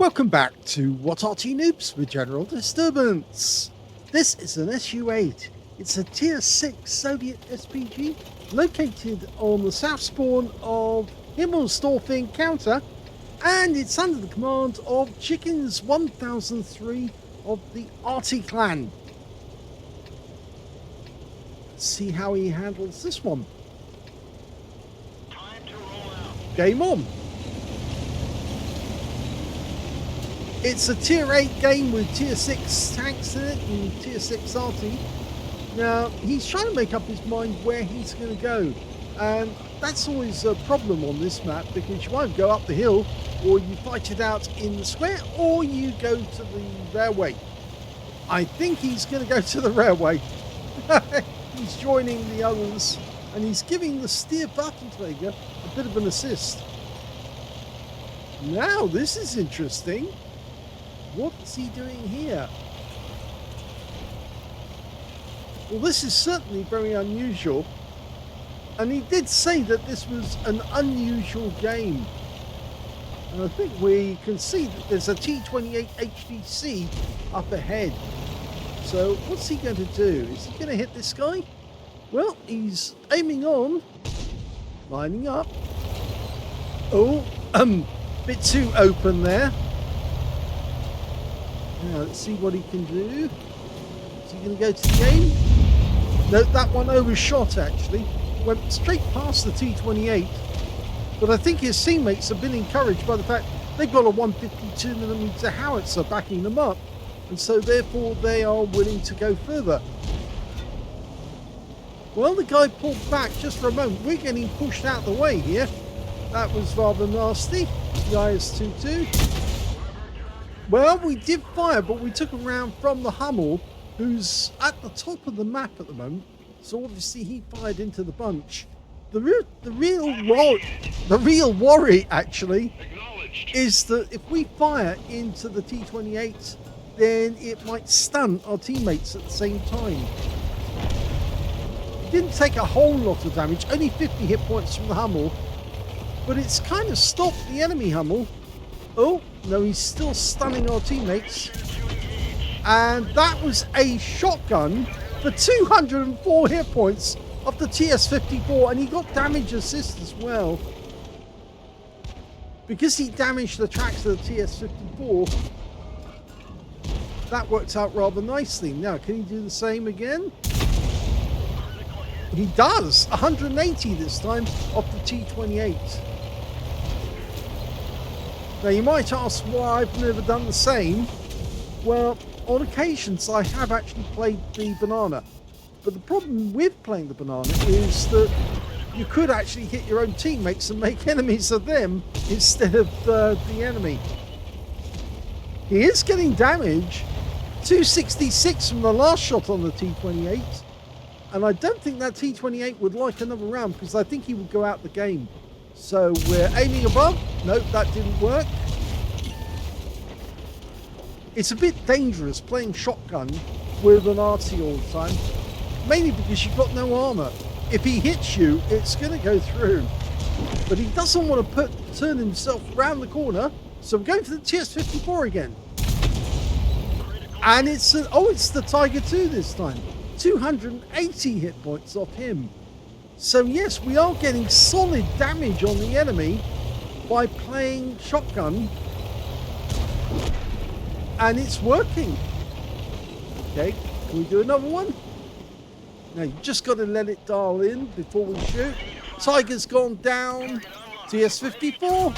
Welcome back to What Arty Noobs with General Disturbance. This is an SU-8. It's a Tier 6 Soviet SPG located on the south spawn of Himmelsdorf encounter, and it's under the command of Chickens 1003 of the Arty clan. Let's see how he handles this one. Time to roll out. Game on. It's a Tier 8 game with Tier 6 tanks in it and Tier 6 Arty. Now, he's trying to make up his mind where he's going to go. And that's always a problem on this map, because you either go up the hill, or you fight it out in the square, or you go to the railway. I think he's going to go to the railway. He's joining the others, and he's giving the Steer Waffenträger a bit of an assist. Now, this is interesting. What's he doing here? Well, this is certainly very unusual. And he did say that this was an unusual game. And I think we can see that there's a T28 HDC up ahead. So what's he going to do? Is he going to hit this guy? Well, he's aiming on. Lining up. Oh, bit too open there. Now, let's see what he can do. Is he going to go to the aim? No, that one overshot, actually. Went straight past the T28. But I think his teammates have been encouraged by the fact they've got a 152mm howitzer backing them up. And so, therefore, they are willing to go further. Well, the guy pulled back just for a moment. We're getting pushed out the way here. That was rather nasty. The IS-22. Well, we did fire, but we took a round from the Hummel, who's at the top of the map at the moment. So obviously he fired into the bunch. The real worry, actually, is that if we fire into the T28, then it might stun our teammates at the same time. It didn't take a whole lot of damage, only 50 hit points from the Hummel, but it's kind of stopped the enemy Hummel. Oh, no, he's still stunning our teammates. And that was a shotgun for 204 hit points of the TS-54, and he got damage assist as well. Because he damaged the tracks of the TS-54, that worked out rather nicely. Now, can he do the same again? He does! 180 this time off the T-28. Now, you might ask why I've never done the same. Well, on occasions I have actually played the banana. But the problem with playing the banana is that you could actually hit your own teammates and make enemies of them instead of the enemy. He is getting damage. 266 from the last shot on the T-28. And I don't think that T-28 would like another round, because I think he would go out the game. So we're aiming above. Nope, that didn't work. It's a bit dangerous playing shotgun with an Arty all the time. Mainly because you've got no armor. If he hits you, it's going to go through. But he doesn't want to turn himself around the corner. So we're going for the TS-54 again. And it's the Tiger II this time. 280 hit points off him. So yes, we are getting solid damage on the enemy by playing shotgun. And it's working. Okay, can we do another one? Now, you just got to let it dial in before we shoot. Tiger's gone down. TS-54.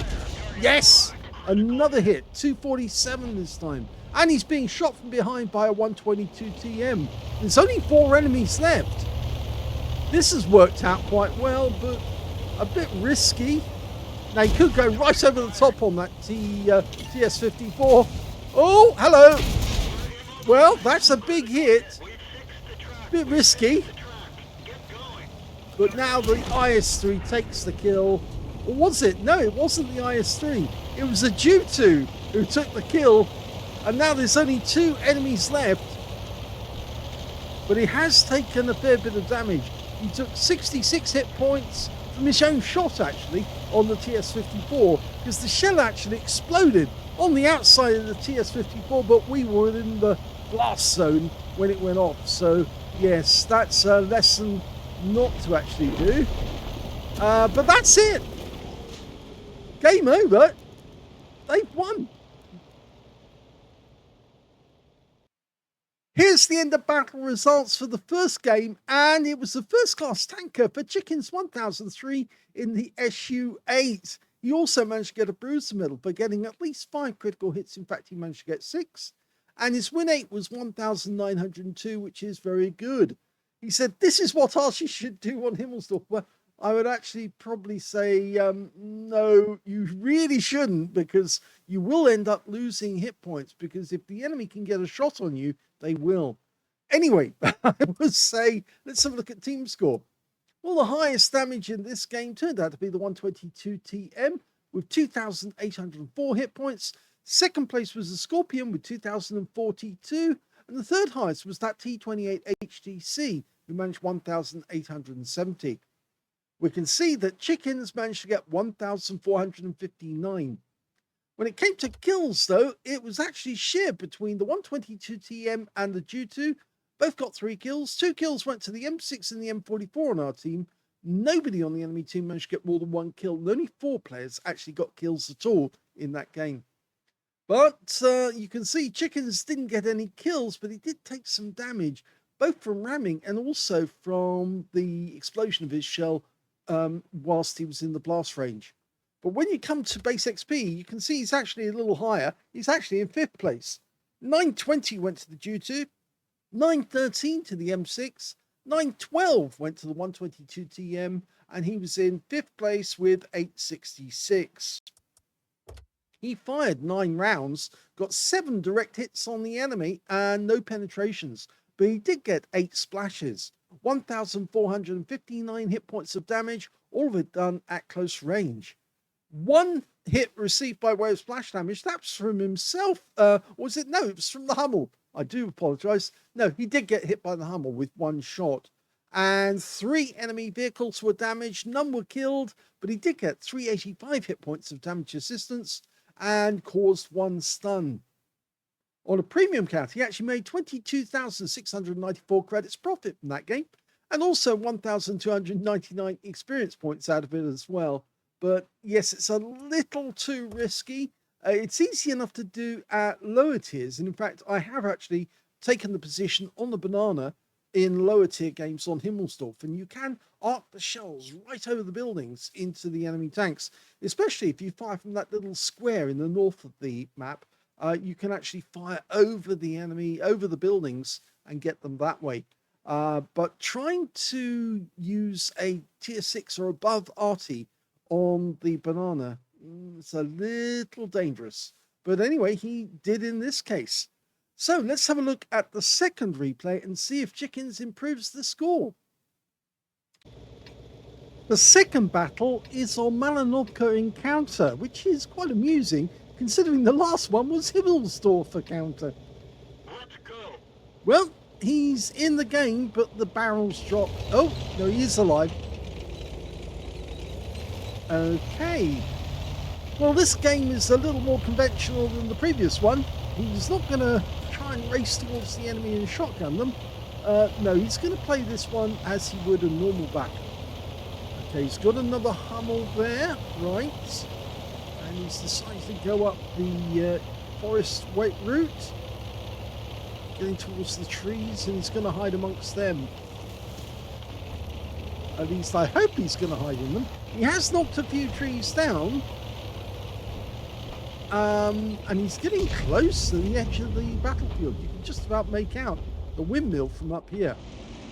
Yes! Another hit. 247 this time. And he's being shot from behind by a 122 TM. There's only 4 enemies left. This has worked out quite well, but a bit risky. Now, he could go right over the top on that TS-54. Oh, hello. Well, that's a big hit. Bit risky. But now the IS-3 takes the kill. Or was it? No, it wasn't the IS-3. It was the Ju-2 who took the kill. And now there's only 2 enemies left. But he has taken a fair bit of damage. He took 66 hit points from his own shot, actually, on the TS-54, because the shell actually exploded on the outside of the TS-54, but we were in the blast zone when it went off. So yes, that's a lesson not to actually do. But that's it. Game over. They've won. Here's the end of battle results for the first game, and it was the first class tanker for Chickens 1003 in the SU-8. He also managed to get a bruiser medal for getting at least 5 critical hits. In fact, he managed to get 6. And his win 8 was 1,902, which is very good. He said, this is what Arty should do on Himmelsdorf. Well, I would actually probably say, no, you really shouldn't, because you will end up losing hit points, because if the enemy can get a shot on you, they will. Anyway, I would say, let's have a look at team score. Well, the highest damage in this game turned out to be the 122 TM with 2,804 hit points. Second place was the Scorpion with 2,042. And the third highest was that T28 HTC, who managed 1,870. We can see that Chickens managed to get 1,459. When it came to kills, though, it was actually shared between the 122 TM and the Ju2. Both got 3 kills. 2 kills went to the M6 and the M44 on our team. Nobody on the enemy team managed to get more than 1 kill. And only 4 players actually got kills at all in that game. But you can see Chickens didn't get any kills, but he did take some damage, both from ramming and also from the explosion of his shell whilst he was in the blast range. But when you come to base XP, you can see he's actually a little higher. He's actually in 5th place. 920 went to the Ju2, 913 to the M6, 912 went to the 122 TM, and he was in 5th place with 866. He fired 9 rounds, got 7 direct hits on the enemy, and no penetrations. But he did get 8 splashes, 1,459 hit points of damage, all of it done at close range. 1 hit received by way of splash damage, that's from himself. Was it? No, it was from the Hummel. I do apologize. No, he did get hit by the Hummel with 1 shot. And 3 enemy vehicles were damaged, none were killed, but he did get 385 hit points of damage assistance and caused 1 stun. On a premium count, he actually made 22,694 credits profit from that game, and also 1,299 experience points out of it as well. But yes, it's a little too risky. It's easy enough to do at lower tiers. And in fact, I have actually taken the position on the banana in lower tier games on Himmelsdorf. And you can arc the shells right over the buildings into the enemy tanks, especially if you fire from that little square in the north of the map. You can actually fire over the enemy, over the buildings, and get them that way. But trying to use a tier 6 or above Arty on the banana, it's a little dangerous. But anyway, he did in this case. So let's have a look at the second replay and see if Chickens improves the score. The second battle is on Malinovka encounter, which is quite amusing considering the last one was Himmelsdorf encounter. Let's go. Well, he's in the game, but the barrel's dropped. Oh, no, he is alive. Okay. Well, this game is a little more conventional than the previous one. He's not going to try and race towards the enemy and shotgun them. No, he's going to play this one as he would a normal battle. Okay, he's got another Hummel there, right? And he's decided to go up the forest weight route, getting towards the trees, and he's going to hide amongst them. At least I hope he's going to hide in them. He has knocked a few trees down. And he's getting close to the edge of the battlefield. You can just about make out the windmill from up here.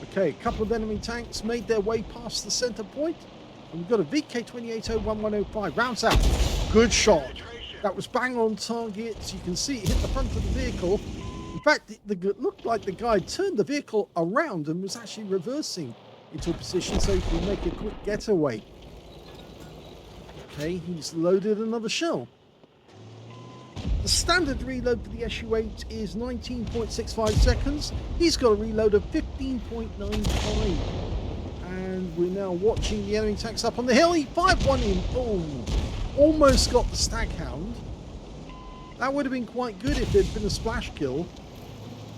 Okay, a couple of enemy tanks made their way past the center point. And we've got a VK-2801-105. Rounds out. Good shot. That was bang on target. You can see it hit the front of the vehicle. In fact, it looked like the guy turned the vehicle around and was actually reversing into a position so he could make a quick getaway. Okay, he's loaded another shell. The standard reload for the SU-8 is 19.65 seconds. He's got a reload of 15.95. And we're now watching the enemy tanks up on the hill. He fired one in. Oh, almost got the Staghound. That would have been quite good if there'd been a splash kill.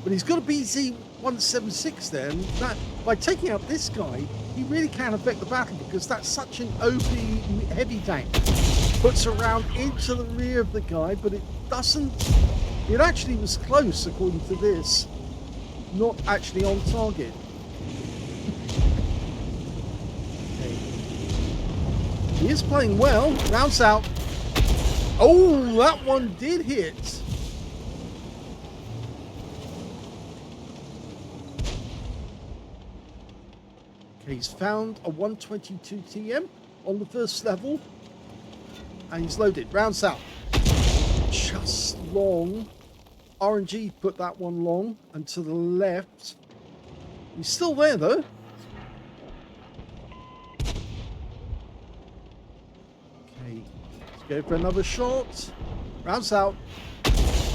But he's got a BZ-176 there, and that, by taking out this guy, he really can affect the battle because that's such an OP heavy tank. Puts a round into the rear of the guy, but it doesn't... It actually was close, according to this. Not actually on target. Okay. He is playing well. Rounds out. Oh, that one did hit. Okay, he's found a 122 TM on the first level. And he's loaded. Rounds out. Just long. RNG put that one long and to the left. He's still there though. Okay, let's go for another shot. Rounds out.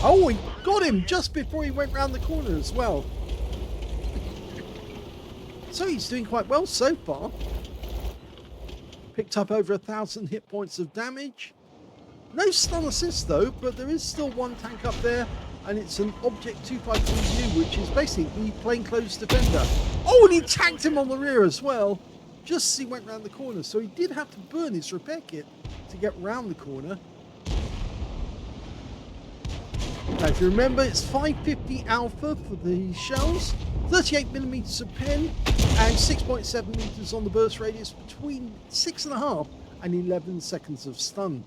Oh, he got him just before he went round the corner as well. So he's doing quite well so far. Picked up over 1,000 hit points of damage. No stun assist though, but there is still one tank up there, and it's an Object 253U, which is basically plainclothes defender. Oh, and he tanked him on the rear as well, just as he went round the corner. So he did have to burn his repair kit to get round the corner. Now, if you remember, it's 550 alpha for the shells, 38mm of pen, and 6.7 meters on the burst radius, between 6.5 and 11 seconds of stun.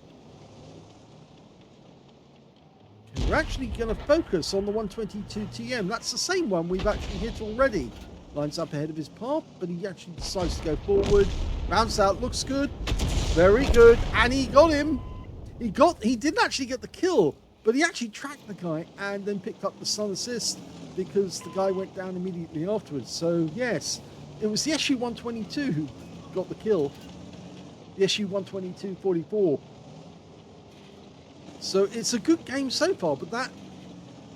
Okay, we're actually going to focus on the 122 TM. That's the same one we've actually hit already. Lines up ahead of his path, but he actually decides to go forward. Rounds out, looks good, very good, and he got him. He didn't actually get the kill, but he actually tracked the guy and then picked up the stun assist because the guy went down immediately afterwards. So yes, it was the SU-122 who got the kill. The SU-122-44. So it's a good game so far, but that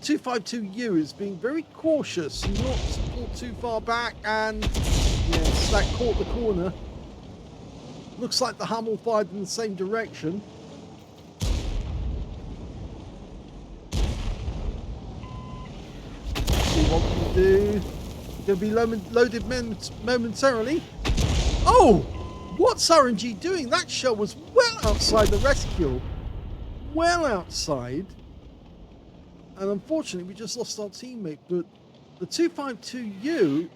252U is being very cautious, not pulled too far back, and yes, that caught the corner. Looks like the Hummel fired in the same direction. What we can do. Going to be loaded momentarily. Oh! What's RNG doing? That shell was well outside the rescue. Well outside. And unfortunately, we just lost our teammate. But the 252U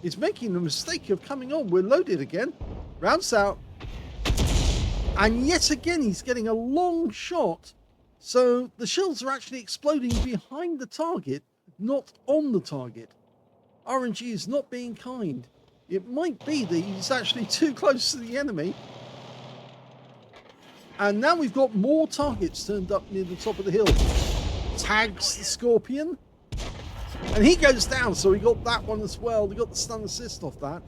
is making the mistake of coming on. We're loaded again. Rounds out. And yet again, he's getting a long shot. So the shells are actually exploding behind the target, not on the target. RNG is not being kind. It might be that he's actually too close to the enemy. And now we've got more targets turned up near the top of the hill. Tags the Scorpion. And he goes down, so we got that one as well. We got the stun assist off that.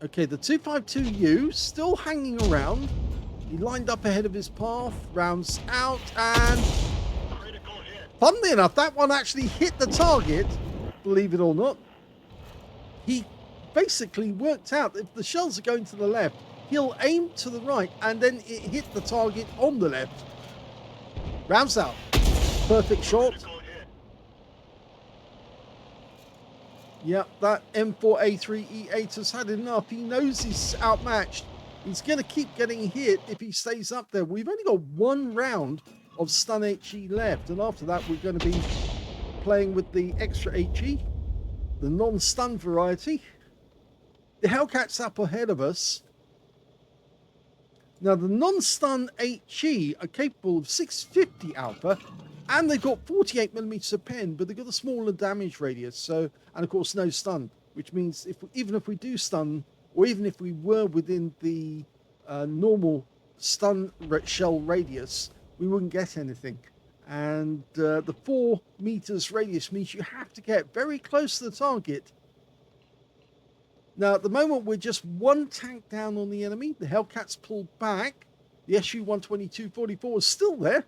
Okay, the 252U still hanging around. He lined up ahead of his path, rounds out, and funnily enough, that one actually hit the target, believe it or not. He basically worked out if the shells are going to the left, he'll aim to the right, and then it hit the target on the left. Rounds out. Perfect shot. Yep, that M4A3E8 has had enough. He knows he's outmatched. He's going to keep getting hit if he stays up there. We've only got one round of stun HE left, and after that we're going to be playing with the extra HE, the non-stun variety. The Hellcats up ahead of us. Now the non-stun HE are capable of 650 alpha, and they've got 48mm of pen, but they've got a smaller damage radius, so, and of course no stun, which means even if we do stun, or even if we were within the normal stun shell radius, we wouldn't get anything. And the 4 meters radius means you have to get very close to the target. Now at the moment we're just one tank down on the enemy. The Hellcats pulled back. The SU-122-44 is still there.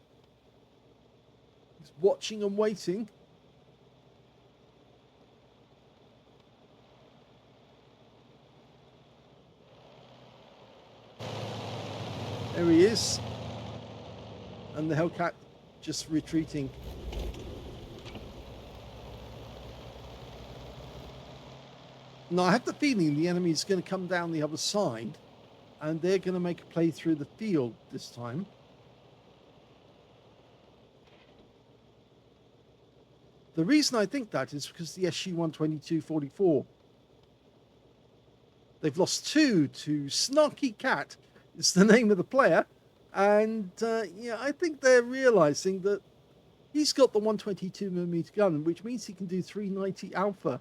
He's watching and waiting. There he is. and the Hellcat just retreating. Now, I have the feeling the enemy is going to come down the other side, and they're going to make a play through the field this time. The reason I think that is because the SU-122-44. They've lost 2 to Snarky Cat. It's the name of the player. And, yeah, I think they're realizing that he's got the 122mm gun, which means he can do 390 alpha.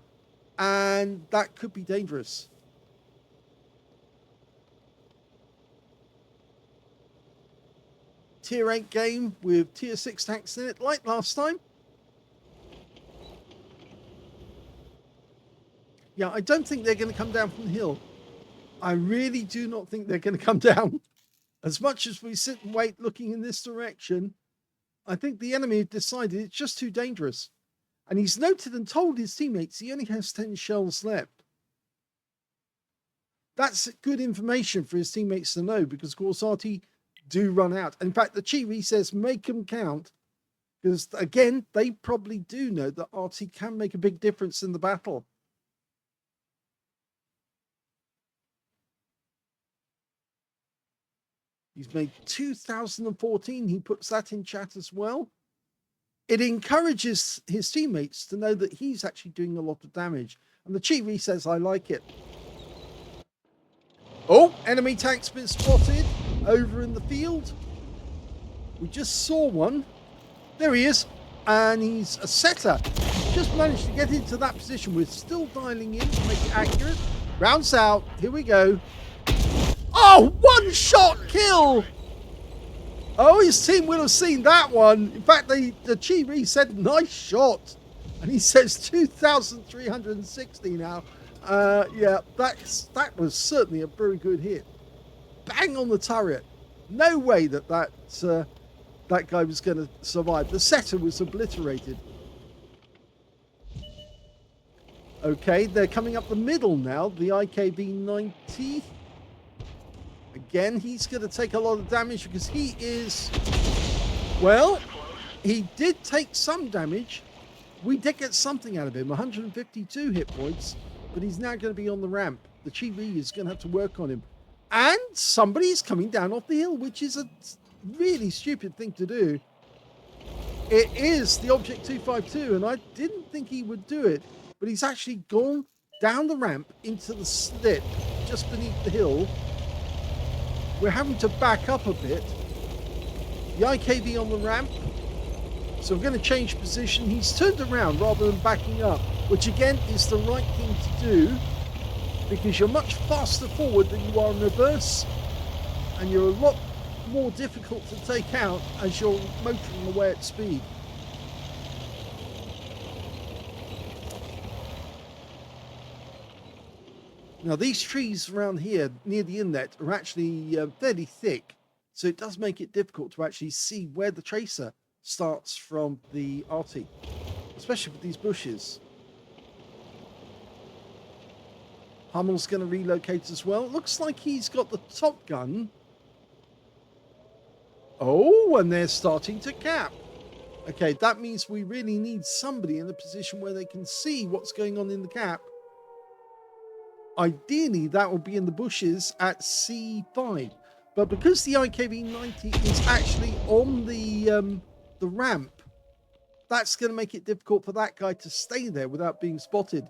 And that could be dangerous. Tier 8 game with Tier 6 tanks in it, like last time. Yeah, I don't think they're going to come down from the hill. I really do not think they're going to come down. As much as we sit and wait looking in this direction, I think the enemy have decided it's just too dangerous. And he's noted and told his teammates he only has 10 shells left. That's good information for his teammates to know, because, of course, Arty do run out. In fact, the Chibi says make them count, because, again, they probably do know that Arty can make a big difference in the battle. He's made 2014. He puts that in chat as well. It encourages his teammates to know that he's actually doing a lot of damage. And the Chibi says, I like it. Oh, enemy tank's been spotted over in the field. We just saw one. There he is. And he's a setter. He's just managed to get into that position. We're still dialing in to make it accurate. Rounds out. Here we go. Oh, one-shot kill! Oh, his team will have seen that one. In fact, the Chibi said, nice shot. And he says 2,360 now. Yeah, that was certainly a very good hit. Bang on the turret. No way that guy was going to survive. The setter was obliterated. Okay, they're coming up the middle now. The IKB-90. Again, he's going to take a lot of damage because he is... Well, he did take some damage. We did get something out of him, 152 hit points, but he's now going to be on the ramp. The Chibi is going to have to work on him. And somebody's coming down off the hill, which is a really stupid thing to do. It is the Object 252, and I didn't think he would do it, but he's actually gone down the ramp into the slit just beneath the hill. We're having to back up a bit. The IKB on the ramp. So we're going to change position. He's turned around rather than backing up, which again is the right thing to do, because you're much faster forward than you are in reverse, and you're a lot more difficult to take out as you're motoring away at speed. Now, these trees around here near the inlet are actually fairly thick, so it does make it difficult to actually see where the tracer starts from the Arty, especially with these bushes. Hummel's going to relocate as well. It looks like he's got the top gun. Oh, and they're starting to cap. Okay, that means we really need somebody in a position where they can see what's going on in the cap. Ideally, that would be in the bushes at C5. But because the IKB-90 is actually on the ramp, that's going to make it difficult for that guy to stay there without being spotted.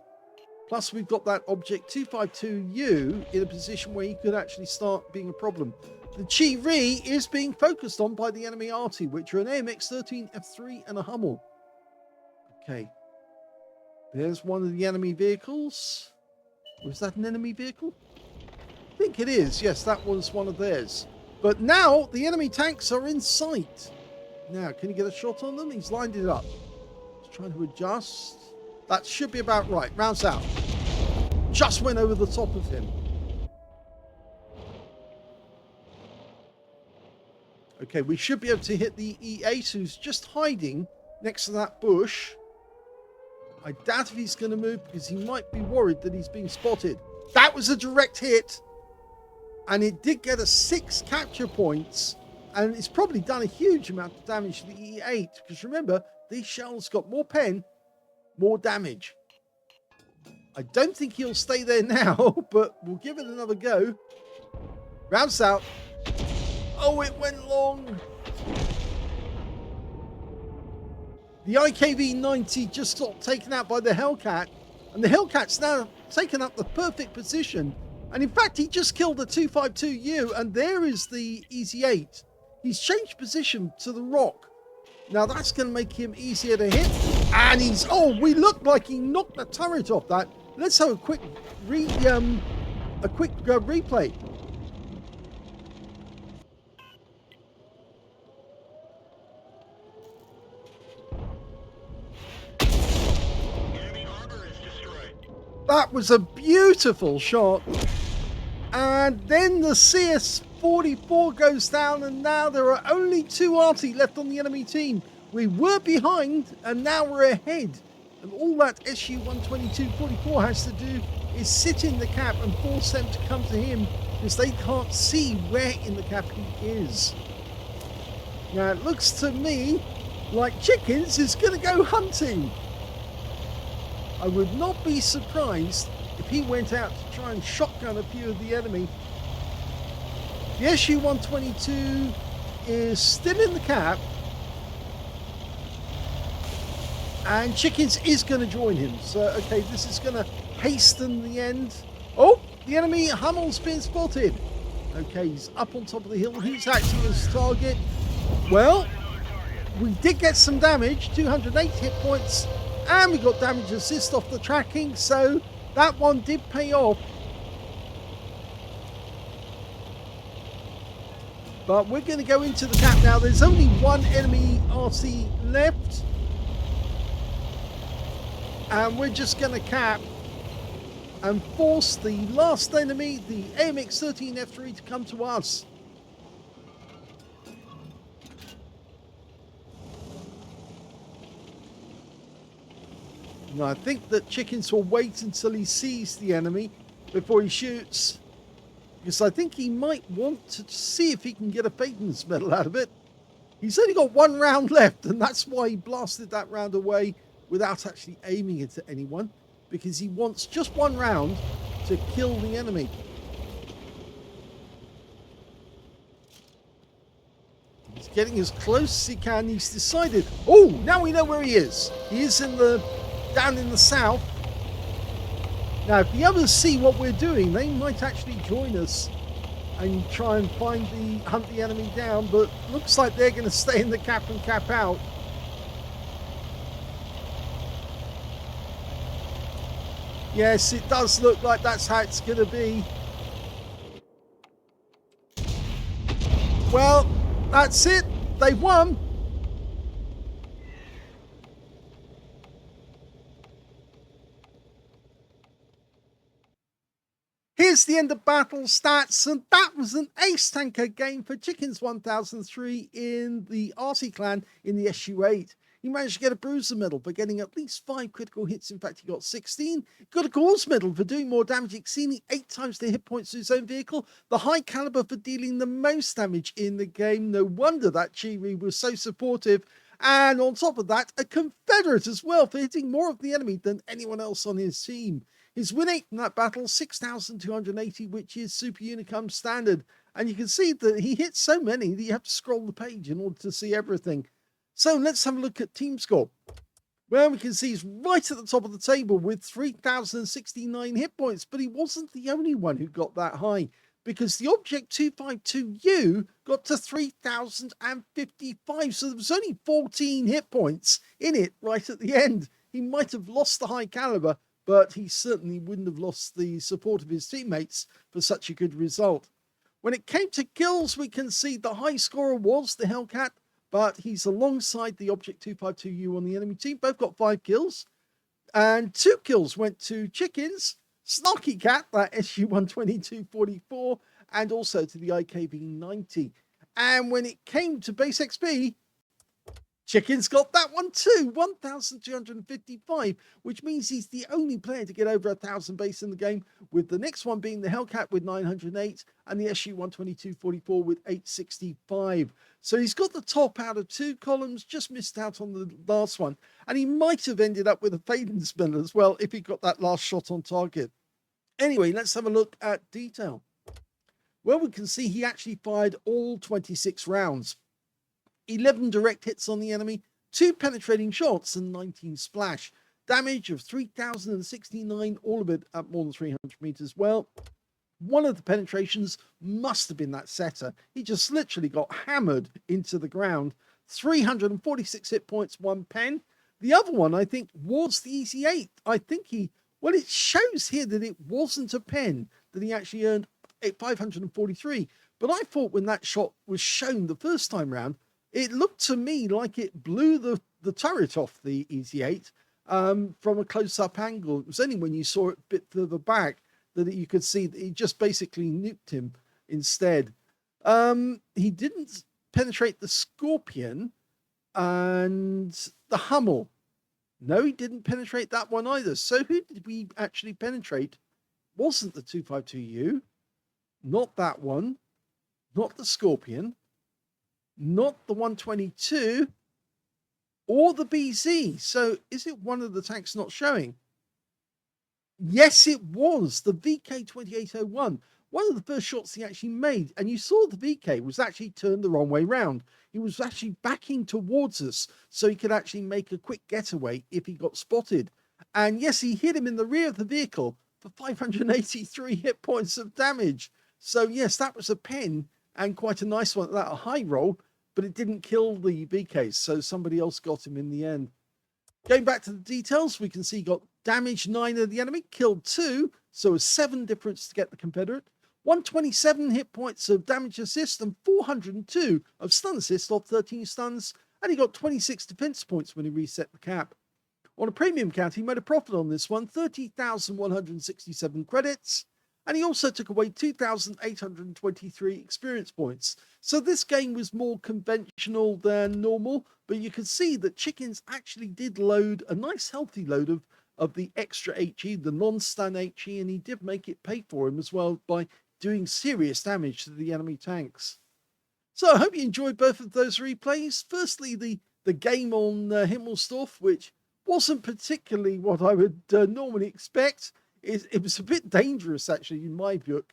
Plus, we've got that Object 252U in a position where he could actually start being a problem. The Chi-Ri is being focused on by the enemy Arty, which are an AMX-13, F3, and a Hummel. Okay. There's one of the enemy vehicles. Was that an enemy vehicle? I think it is. Yes, that was one of theirs. But now the enemy tanks are in sight. Now, can you get a shot on them? He's lined it up. He's trying to adjust. That should be about right. Rounds out. Just went over the top of him. Okay, we should be able to hit the E8, who's just hiding next to that bush. I doubt if he's going to move because he might be worried that he's being spotted. That was a direct hit. And it did get us 6 capture points. And it's probably done a huge amount of damage to the E8, because remember, these shells got more pen, more damage. I don't think he'll stay there now, but we'll give it another go. Rounds out. Oh, it went long. The IKV-90 just got taken out by the Hellcat, and the Hellcat's now taken up the perfect position. And in fact, he just killed the 252U, and there is the Easy 8. He's changed position to the rock. Now that's going to make him easier to hit. And he's, oh, we look like he knocked the turret off that. Let's have a quick replay. That was a beautiful shot. And then the CS-44 goes down, and now there are only 2 Arty left on the enemy team. We were behind, and now we're ahead. And all that SU-122-44 has to do is sit in the cap and force them to come to him, because they can't see where in the cap he is. Now it looks to me like Chickens is going to go hunting. I would not be surprised if he went out to try and shotgun a few of the enemy. The SU-122 is still in the cap, and Chickens is going to join him. So, okay, this is going to hasten the end. Oh, the enemy Hummel's been spotted. Okay, he's up on top of the hill. Who's acting as target? Well, we did get some damage, 208 hit points, and we got damage assist off the tracking, so that one did pay off. But we're going to go into the cap now. There's only one enemy RC left. And we're just going to cap and force the last enemy, the AMX-13F3, to come to us. Now, I think that Chickens will wait until he sees the enemy before he shoots, because I think he might want to see if he can get a Phaeton's medal out of it. He's only got 1 round left, and that's why he blasted that round away without actually aiming it at anyone, because he wants just 1 round to kill the enemy. He's getting as close as he can. He's decided, oh, now we know where he is. He is down in the south. Now, if the others see what we're doing, they might actually join us and try and hunt the enemy down, but looks like they're going to stay in the cap and cap out. Yes, it does look like that's how it's going to be. Well, that's it. They won. Here's the end of battle stats, and that was an ace tanker game for Chickens 1003 in the Arty clan in the SU-8. He managed to get a bruiser medal for getting at least 5 critical hits. In fact, he got 16. Got a cause medal for doing more damage, exceeding 8 times the hit points to his own vehicle. The high caliber for dealing the most damage in the game. No wonder that Chiri was so supportive. And on top of that, a Confederate as well for hitting more of the enemy than anyone else on his team. His win rate in that battle, 6,280, which is Super Unicum standard. And you can see that he hit so many that you have to scroll the page in order to see everything. So let's have a look at team score. Well, we can see he's right at the top of the table with 3,069 hit points, but he wasn't the only one who got that high, because the Object 252U got to 3,055, so there was only 14 hit points in it right at the end. He might have lost the high caliber, but he certainly wouldn't have lost the support of his teammates for such a good result. When it came to kills, we can see the high scorer was the Hellcat, but he's alongside the Object 252U on the enemy team. Both got 5 kills, and 2 kills went to Chickens, Snarky Cat, that SU-122-44, and also to the IKV-90. And when it came to base XP, Chicken's got that one too, 1,255, which means he's the only player to get over 1,000 base in the game, with the next one being the Hellcat with 908 and the SU-12244 with 865. So he's got the top out of 2 columns, just missed out on the last one, and he might have ended up with a Faden spinner as well if he got that last shot on target. Anyway, let's have a look at detail. Well, we can see he actually fired all 26 rounds. 11 direct hits on the enemy, 2 penetrating shots, and 19 splash. Damage of 3,069, all of it at more than 300 meters. Well, one of the penetrations must have been that setter. He just literally got hammered into the ground. 346 hit points, 1 pen. The other one, I think, was the SU-8. I think well, it shows here that it wasn't a pen, that he actually earned 543. But I thought when that shot was shown the first time round, it looked to me like it blew the turret off the SU-8 from a close-up angle. It was only when you saw it a bit further back that you could see that he just basically nuked him instead. He didn't penetrate the Scorpion and the Hummel. No, he didn't penetrate that one either. So who did we actually penetrate? Wasn't the 252U, not that one, not the Scorpion, not the 122 or the BZ. So is it one of the tanks not showing? Yes, it was the VK2801. One of the first shots he actually made, and you saw the VK was actually turned the wrong way round. He was actually backing towards us so he could actually make a quick getaway if he got spotted. And yes, he hit him in the rear of the vehicle for 583 hit points of damage. So yes, that was a pen, and quite a nice one, that a high roll, but it didn't kill the VKs, so somebody else got him in the end. Going back to the details, we can see he got damaged 9 of the enemy, killed 2, so a 7 difference to get the Confederate. 127 hit points of damage assist and 402 of stun assist off 13 stuns, and he got 26 defense points when he reset the cap. On a premium count, he made a profit on this one, 30,167 credits, and he also took away 2,823 experience points. So this game was more conventional than normal, but you could see that Chickens actually did load a nice healthy load of the extra HE, the non-stun HE, and he did make it pay for him as well by doing serious damage to the enemy tanks. So I hope you enjoyed both of those replays. Firstly, the game on Himmelsdorf, which wasn't particularly what I would normally expect. It was a bit dangerous, actually, in my view.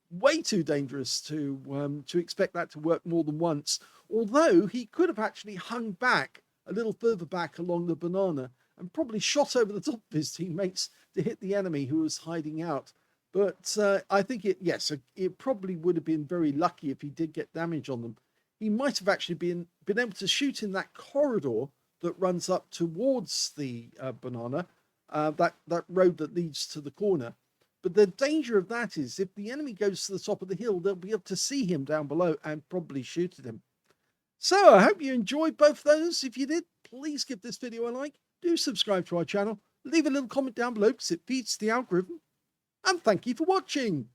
Way too dangerous to expect that to work more than once. Although he could have actually hung back a little further back along the banana and probably shot over the top of his teammates to hit the enemy who was hiding out. But I think it probably would have been very lucky if he did get damage on them. He might have actually been able to shoot in that corridor that runs up towards the banana, that road that leads to the corner. But the danger of that is if the enemy goes to the top of the hill, they'll be able to see him down below and probably shoot at him. So I hope you enjoyed both those. If you did, please give this video a like. Do subscribe to our channel. Leave a little comment down below because it feeds the algorithm. And thank you for watching.